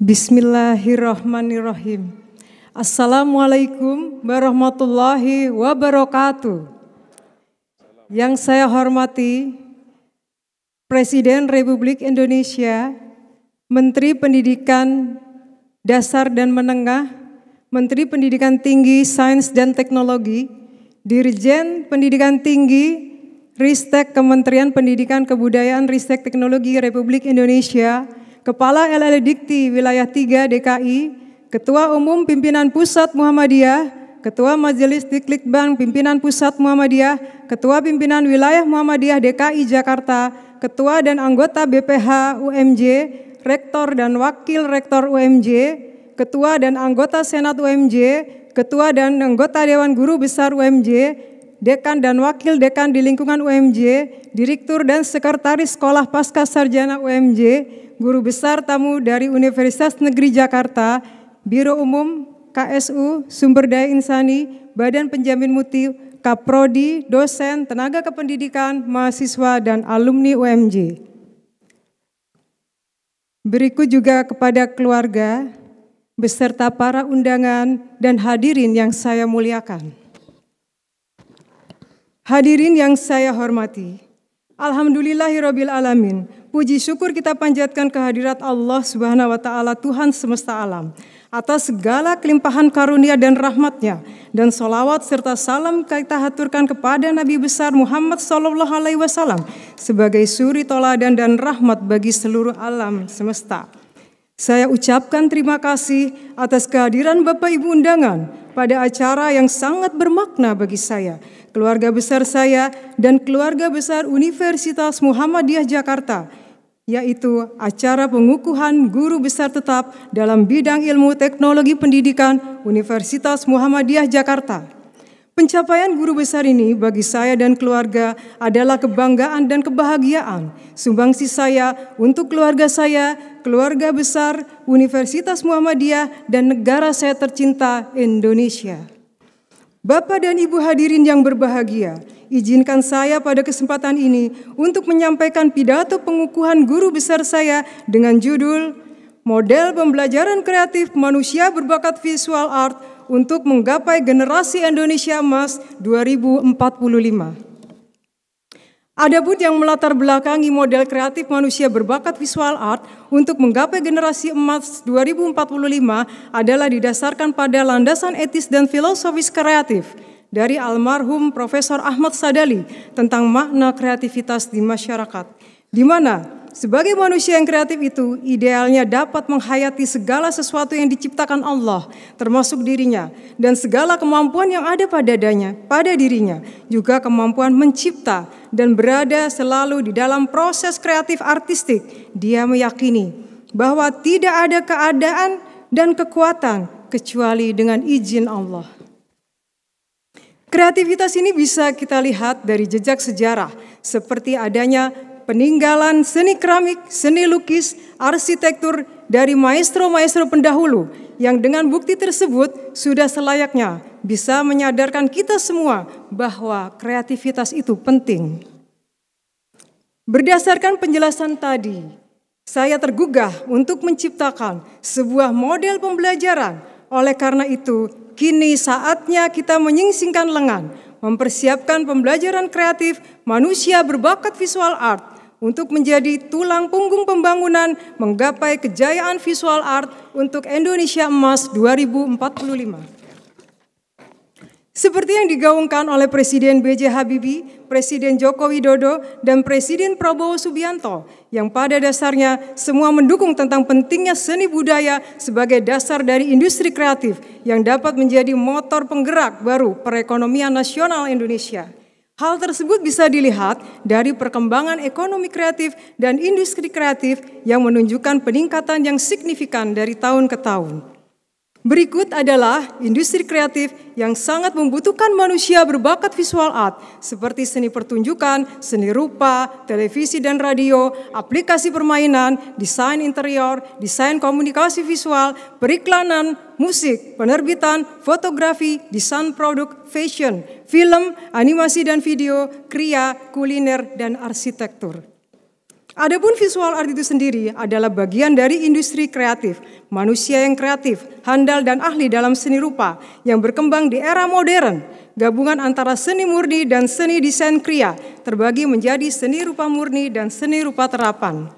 Bismillahirrahmanirrahim. Assalamualaikum warahmatullahi wabarakatuh. Yang saya hormati Presiden Republik Indonesia, Menteri Pendidikan Dasar dan Menengah, Menteri Pendidikan Tinggi, Sains dan Teknologi, Dirjen Pendidikan Tinggi, Ristek Kementerian Pendidikan Kebudayaan Ristek Teknologi Republik Indonesia, Kepala LL Dikti Wilayah 3 DKI, Ketua Umum Pimpinan Pusat Muhammadiyah, Ketua Majelis Diklikbang Pimpinan Pusat Muhammadiyah, Ketua Pimpinan Wilayah Muhammadiyah DKI Jakarta, Ketua dan anggota BPH UMJ, Rektor dan Wakil Rektor UMJ, Ketua dan anggota Senat UMJ, Ketua dan anggota Dewan Guru Besar UMJ, Dekan dan Wakil Dekan di lingkungan UMJ, Direktur dan Sekretaris Sekolah Pasca Sarjana UMJ, Guru Besar Tamu dari Universitas Negeri Jakarta, Biro Umum KSU, Sumber Daya Insani, Badan Penjamin Mutu, Kaprodi, dosen, tenaga kependidikan, mahasiswa, dan alumni UMJ. Berikut juga kepada keluarga, beserta para undangan dan hadirin yang saya muliakan. Hadirin yang saya hormati, alhamdulillahirabbil alamin. Puji syukur kita panjatkan kehadirat Allah Subhanahu wa taala, Tuhan semesta alam, atas segala kelimpahan karunia dan rahmat-Nya, dan sholawat serta salam kita haturkan kepada Nabi besar Muhammad sallallahu alaihi wasallam sebagai suri toladan dan rahmat bagi seluruh alam semesta. Saya ucapkan terima kasih atas kehadiran Bapak Ibu undangan pada acara yang sangat bermakna bagi saya, keluarga besar saya, dan keluarga besar Universitas Muhammadiyah Jakarta, yaitu acara pengukuhan guru besar tetap dalam bidang ilmu teknologi pendidikan Universitas Muhammadiyah Jakarta. Pencapaian guru besar ini bagi saya dan keluarga adalah kebanggaan dan kebahagiaan. Sumbangsi saya untuk keluarga saya, keluarga besar Universitas Muhammadiyah, dan negara saya tercinta Indonesia. Bapak dan Ibu hadirin yang berbahagia, izinkan saya pada kesempatan ini untuk menyampaikan pidato pengukuhan guru besar saya dengan judul Model Pembelajaran Kreatif Manusia Berbakat Visual Art untuk Menggapai Generasi Indonesia Emas 2045. Adapun yang melatar belakangi model kreatif manusia berbakat visual art untuk menggapai generasi emas 2045 adalah didasarkan pada landasan etis dan filosofis kreatif dari almarhum Profesor Ahmad Sadali tentang makna kreativitas di masyarakat, di mana sebagai manusia yang kreatif itu idealnya dapat menghayati segala sesuatu yang diciptakan Allah, termasuk dirinya, dan segala kemampuan yang ada pada dirinya, juga kemampuan mencipta dan berada selalu di dalam proses kreatif artistik. Dia meyakini bahwa tidak ada keadaan dan kekuatan kecuali dengan izin Allah. Kreativitas ini bisa kita lihat dari jejak sejarah, seperti adanya peninggalan seni keramik, seni lukis, arsitektur dari maestro-maestro pendahulu yang dengan bukti tersebut sudah selayaknya bisa menyadarkan kita semua bahwa kreativitas itu penting. Berdasarkan penjelasan tadi, saya tergugah untuk menciptakan sebuah model pembelajaran. Oleh karena itu, kini saatnya kita menyingsingkan lengan, mempersiapkan pembelajaran kreatif manusia berbakat visual art untuk menjadi tulang punggung pembangunan menggapai kejayaan visual art untuk Indonesia Emas 2045. Seperti yang digaungkan oleh Presiden B.J. Habibie, Presiden Joko Widodo, dan Presiden Prabowo Subianto, yang pada dasarnya semua mendukung tentang pentingnya seni budaya sebagai dasar dari industri kreatif yang dapat menjadi motor penggerak baru perekonomian nasional Indonesia. Hal tersebut bisa dilihat dari perkembangan ekonomi kreatif dan industri kreatif yang menunjukkan peningkatan yang signifikan dari tahun ke tahun. Berikut adalah industri kreatif yang sangat membutuhkan manusia berbakat visual art seperti seni pertunjukan, seni rupa, televisi dan radio, aplikasi permainan, desain interior, desain komunikasi visual, periklanan, musik, penerbitan, fotografi, desain produk, fashion, film, animasi dan video, kriya, kuliner, dan arsitektur. Adapun visual art itu sendiri adalah bagian dari industri kreatif, manusia yang kreatif, handal dan ahli dalam seni rupa yang berkembang di era modern. Gabungan antara seni murni dan seni desain kria terbagi menjadi seni rupa murni dan seni rupa terapan.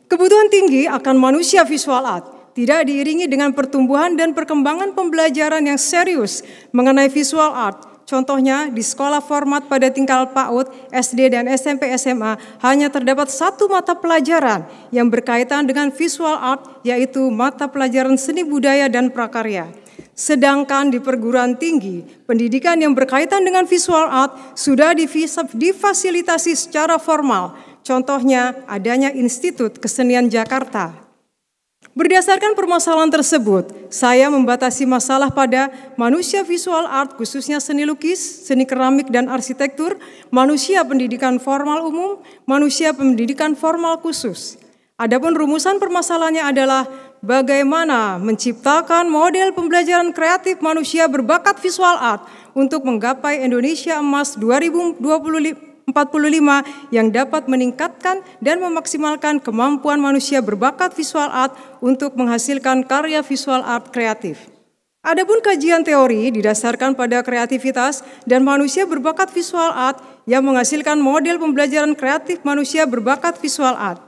Kebutuhan tinggi akan manusia visual art tidak diiringi dengan pertumbuhan dan perkembangan pembelajaran yang serius mengenai visual art. Contohnya, di sekolah format pada tingkat PAUD, SD, dan SMP SMA hanya terdapat satu mata pelajaran yang berkaitan dengan visual art, yaitu mata pelajaran seni budaya dan prakarya. Sedangkan di perguruan tinggi, pendidikan yang berkaitan dengan visual art sudah difasilitasi secara formal. Contohnya, adanya Institut Kesenian Jakarta. Berdasarkan permasalahan tersebut, saya membatasi masalah pada manusia visual art, khususnya seni lukis, seni keramik dan arsitektur, manusia pendidikan formal umum, manusia pendidikan formal khusus. Adapun rumusan permasalahannya adalah bagaimana menciptakan model pembelajaran kreatif manusia berbakat visual art untuk menggapai Indonesia Emas 2045 yang dapat meningkatkan dan memaksimalkan kemampuan manusia berbakat visual art untuk menghasilkan karya visual art kreatif. Adapun kajian teori didasarkan pada kreativitas dan manusia berbakat visual art yang menghasilkan model pembelajaran kreatif manusia berbakat visual art.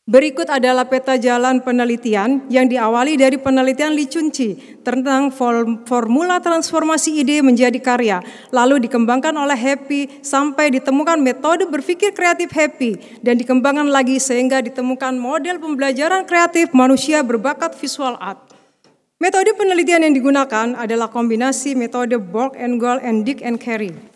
Berikut adalah peta jalan penelitian yang diawali dari penelitian Lee Chun-chi tentang formula transformasi ide menjadi karya, lalu dikembangkan oleh Happy sampai ditemukan metode berpikir kreatif Happy dan dikembangkan lagi sehingga ditemukan model pembelajaran kreatif manusia berbakat visual art. Metode penelitian yang digunakan adalah kombinasi metode Borg and Gold and Dick and Carey.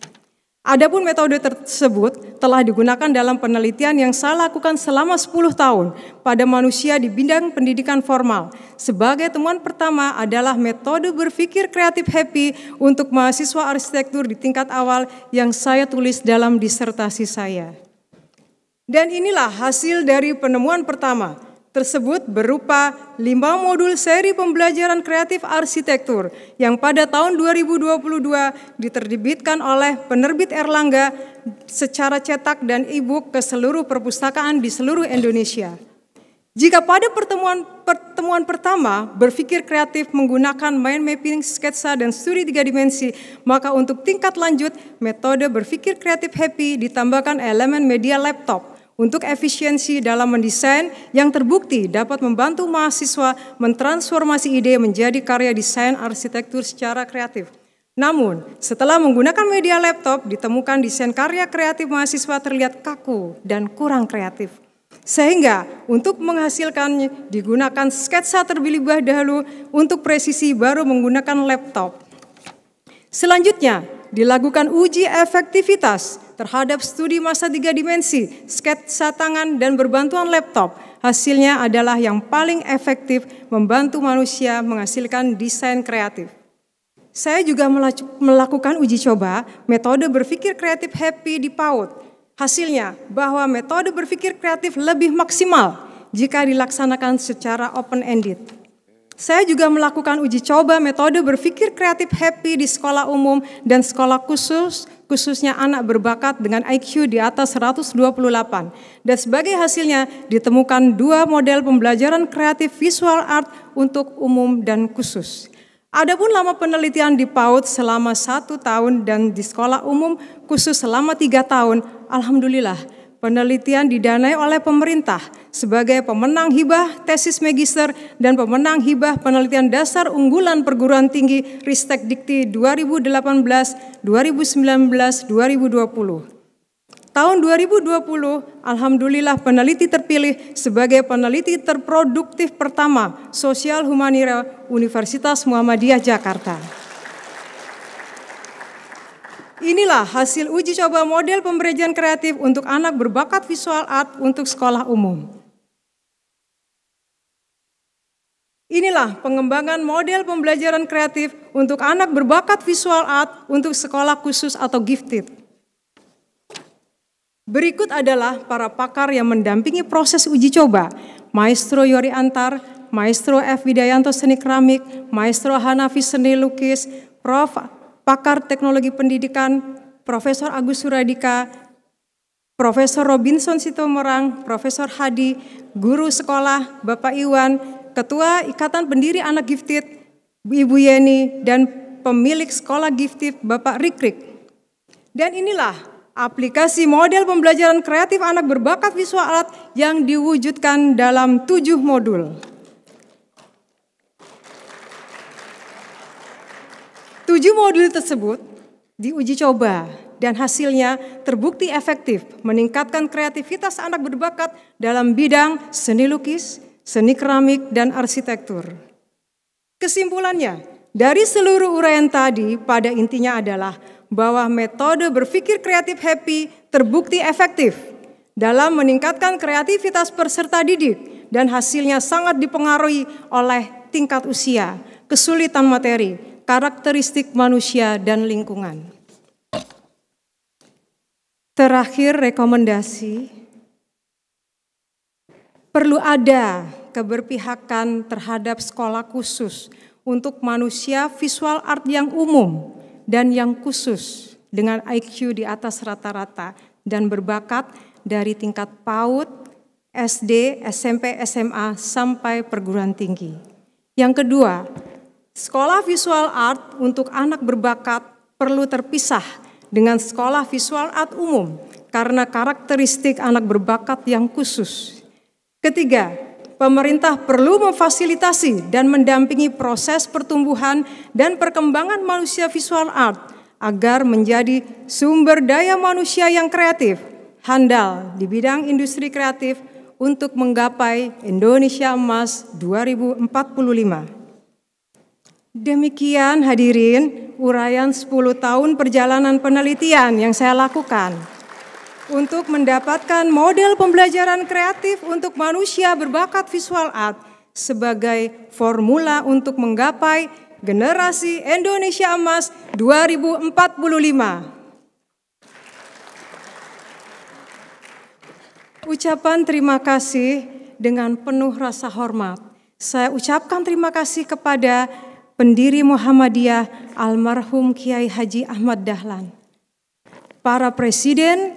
Adapun metode tersebut telah digunakan dalam penelitian yang saya lakukan selama 10 tahun pada manusia di bidang pendidikan formal. Sebagai temuan pertama adalah metode berpikir kreatif Happy untuk mahasiswa arsitektur di tingkat awal yang saya tulis dalam disertasi saya. Dan inilah hasil dari penemuan pertama. Tersebut berupa 5 modul seri pembelajaran kreatif arsitektur yang pada tahun 2022 diterbitkan oleh penerbit Erlangga secara cetak dan e-book ke seluruh perpustakaan di seluruh Indonesia. Jika pada pertemuan pertama berpikir kreatif menggunakan mind mapping, sketsa, dan studi 3 dimensi, maka untuk tingkat lanjut metode berpikir kreatif Happy ditambahkan elemen media laptop untuk efisiensi dalam mendesain yang terbukti dapat membantu mahasiswa mentransformasi ide menjadi karya desain arsitektur secara kreatif. Namun, setelah menggunakan media laptop, ditemukan desain karya kreatif mahasiswa terlihat kaku dan kurang kreatif. Sehingga untuk menghasilkannya digunakan sketsa terlebih dahulu, untuk presisi baru menggunakan laptop. Selanjutnya, dilakukan uji efektivitas terhadap studi massa 3 dimensi, sketsa tangan, dan berbantuan laptop. Hasilnya adalah yang paling efektif membantu manusia menghasilkan desain kreatif. Saya juga melakukan uji coba metode berpikir kreatif Happy di PAUD. Hasilnya bahwa metode berpikir kreatif lebih maksimal jika dilaksanakan secara open-ended. Saya juga melakukan uji coba metode berpikir kreatif Happy di sekolah umum dan sekolah khusus, khususnya anak berbakat dengan IQ di atas 128. Dan sebagai hasilnya ditemukan 2 model pembelajaran kreatif visual art untuk umum dan khusus. Adapun lama penelitian di PAUD selama 1 tahun dan di sekolah umum khusus selama 3 tahun, alhamdulillah penelitian didanai oleh pemerintah sebagai pemenang hibah tesis magister dan pemenang hibah penelitian dasar unggulan perguruan tinggi Ristek Dikti 2018, 2019, 2020. Tahun 2020, alhamdulillah peneliti terpilih sebagai peneliti terproduktif pertama Sosial Humanira Universitas Muhammadiyah Jakarta. Inilah hasil uji coba model pembelajaran kreatif untuk anak berbakat visual art untuk sekolah umum. Inilah pengembangan model pembelajaran kreatif untuk anak berbakat visual art untuk sekolah khusus atau gifted. Berikut adalah para pakar yang mendampingi proses uji coba. Maestro Yori Antar, Maestro F. Widayanto Seni Keramik, Maestro Hanafi Seni Lukis, Prof. Pakar Teknologi Pendidikan, Profesor Agus Suradika, Profesor Robinson Sitomorang, Profesor Hadi, guru sekolah Bapak Iwan, Ketua Ikatan Pendiri Anak Gifted Ibu Yeni, dan pemilik sekolah Gifted Bapak Rikrik. Dan inilah aplikasi model pembelajaran kreatif anak berbakat visual art yang diwujudkan dalam 7 modul. 7 modul tersebut diuji coba dan hasilnya terbukti efektif meningkatkan kreativitas anak berbakat dalam bidang seni lukis, seni keramik, dan arsitektur. Kesimpulannya, dari seluruh uraian tadi pada intinya adalah bahwa metode berpikir kreatif happy terbukti efektif dalam meningkatkan kreativitas peserta didik dan hasilnya sangat dipengaruhi oleh tingkat usia, kesulitan materi, karakteristik manusia, dan lingkungan. Terakhir, rekomendasi, perlu ada keberpihakan terhadap sekolah khusus untuk manusia visual art yang umum dan yang khusus dengan IQ di atas rata-rata dan berbakat dari tingkat PAUD, SD, SMP, SMA, sampai perguruan tinggi. Yang kedua, sekolah visual art untuk anak berbakat perlu terpisah dengan sekolah visual art umum karena karakteristik anak berbakat yang khusus. Ketiga, pemerintah perlu memfasilitasi dan mendampingi proses pertumbuhan dan perkembangan manusia visual art agar menjadi sumber daya manusia yang kreatif, handal di bidang industri kreatif untuk menggapai Indonesia Emas 2045. Demikian hadirin uraian 10 tahun perjalanan penelitian yang saya lakukan untuk mendapatkan model pembelajaran kreatif untuk manusia berbakat visual art sebagai formula untuk menggapai generasi Indonesia Emas 2045. Ucapan terima kasih dengan penuh rasa hormat. Saya ucapkan terima kasih kepada pendiri Muhammadiyah almarhum Kiai Haji Ahmad Dahlan, para Presiden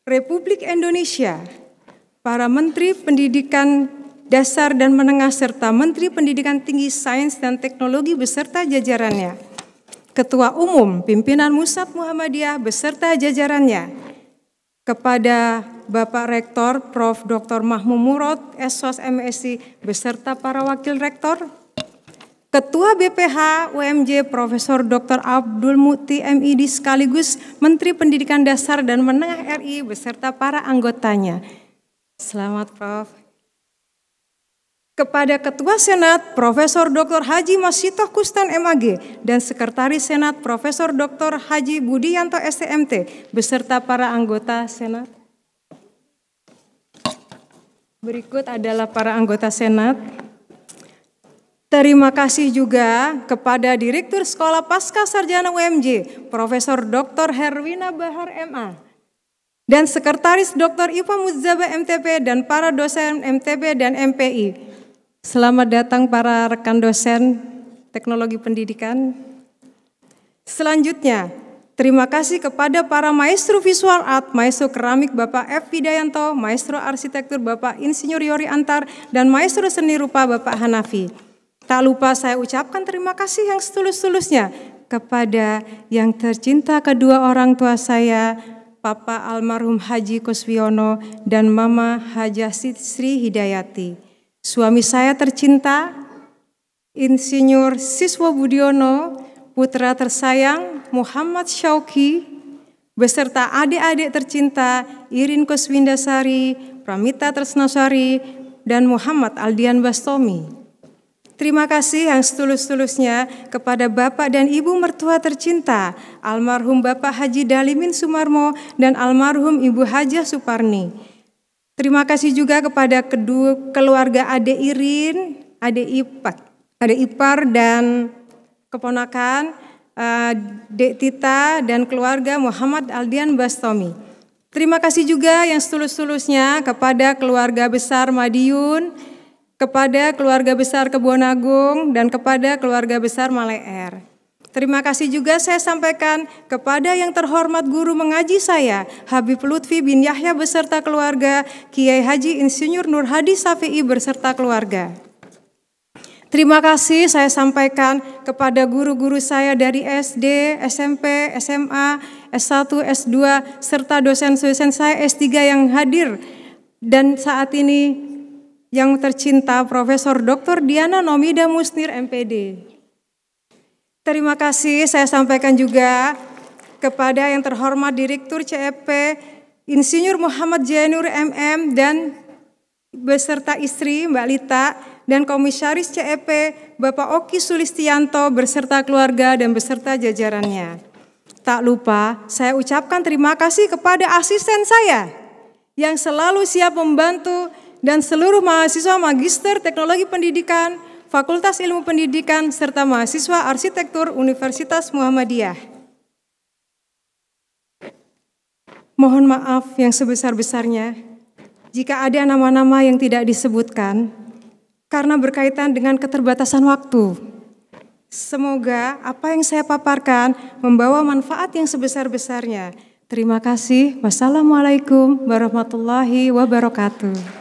Republik Indonesia, para Menteri Pendidikan Dasar dan Menengah serta Menteri Pendidikan Tinggi Sains dan Teknologi beserta jajarannya, Ketua Umum Pimpinan Musab Muhammadiyah beserta jajarannya, kepada Bapak Rektor Prof. Dr. Mahmud Murad, SOS MSI beserta para Wakil Rektor, Ketua BPH UMJ Profesor Dr. Abdul Mukti MID sekaligus Menteri Pendidikan Dasar dan Menengah RI beserta para anggotanya. Selamat Prof. Kepada Ketua Senat Profesor Dr. Haji Masito Kustan MAG dan Sekretaris Senat Profesor Dr. Haji Budianto STMT beserta para anggota Senat. Berikut adalah para anggota Senat. Terima kasih juga kepada Direktur Sekolah Pasca Sarjana UMJ, Profesor Dr. Herwina Bahar MA, dan Sekretaris Dr. Iva Muzzaba MTP dan para dosen MTP dan MPI. Selamat datang para rekan dosen teknologi pendidikan. Selanjutnya, terima kasih kepada para maestro visual art, maestro keramik Bapak F. Widayanto, maestro arsitektur Bapak Insinyur Yori Antar, dan maestro seni rupa Bapak Hanafi. Tak lupa saya ucapkan terima kasih yang setulus-tulusnya kepada yang tercinta kedua orang tua saya, Papa almarhum Haji Kuswiono dan Mama Hajah Sri Hidayati. Suami saya tercinta, Insinyur Siswo Budiono, putra tersayang Muhammad Syauki, beserta adik-adik tercinta Irin Kuswindasari, Pramita Tresnasari, dan Muhammad Aldian Bastomi. Terima kasih yang setulus-tulusnya kepada Bapak dan Ibu mertua tercinta, almarhum Bapak Haji Dalimin Sumarmo dan almarhum Ibu Hajah Suparni. Terima kasih juga kepada kedua keluarga Ade Irin, Ade Ipar dan keponakan, Dek Tita dan keluarga Muhammad Aldian Bastomi. Terima kasih juga yang setulus-tulusnya kepada keluarga besar Madiun, kepada keluarga besar Kebonagung, dan kepada keluarga besar Maleer. Terima kasih juga saya sampaikan kepada yang terhormat guru mengaji saya, Habib Lutfi bin Yahya beserta keluarga, Kiai Haji Insinyur Nur Hadi Syafi'i beserta keluarga. Terima kasih saya sampaikan kepada guru-guru saya dari SD, SMP, SMA, S1, S2, serta dosen-dosen saya S3 yang hadir dan saat ini yang tercinta Profesor Dr. Diana Nomida Musnir MPD. Terima kasih saya sampaikan juga kepada yang terhormat Direktur CEP Insinyur Muhammad Jainur MM dan beserta istri Mbak Lita dan Komisaris CEP Bapak Oki Sulistianto beserta keluarga dan beserta jajarannya. Tak lupa saya ucapkan terima kasih kepada asisten saya yang selalu siap membantu dan seluruh mahasiswa Magister Teknologi Pendidikan Fakultas Ilmu Pendidikan, serta mahasiswa Arsitektur Universitas Muhammadiyah. Mohon maaf yang sebesar-besarnya jika ada nama-nama yang tidak disebutkan karena berkaitan dengan keterbatasan waktu. Semoga apa yang saya paparkan membawa manfaat yang sebesar-besarnya. Terima kasih. Wassalamualaikum warahmatullahi wabarakatuh.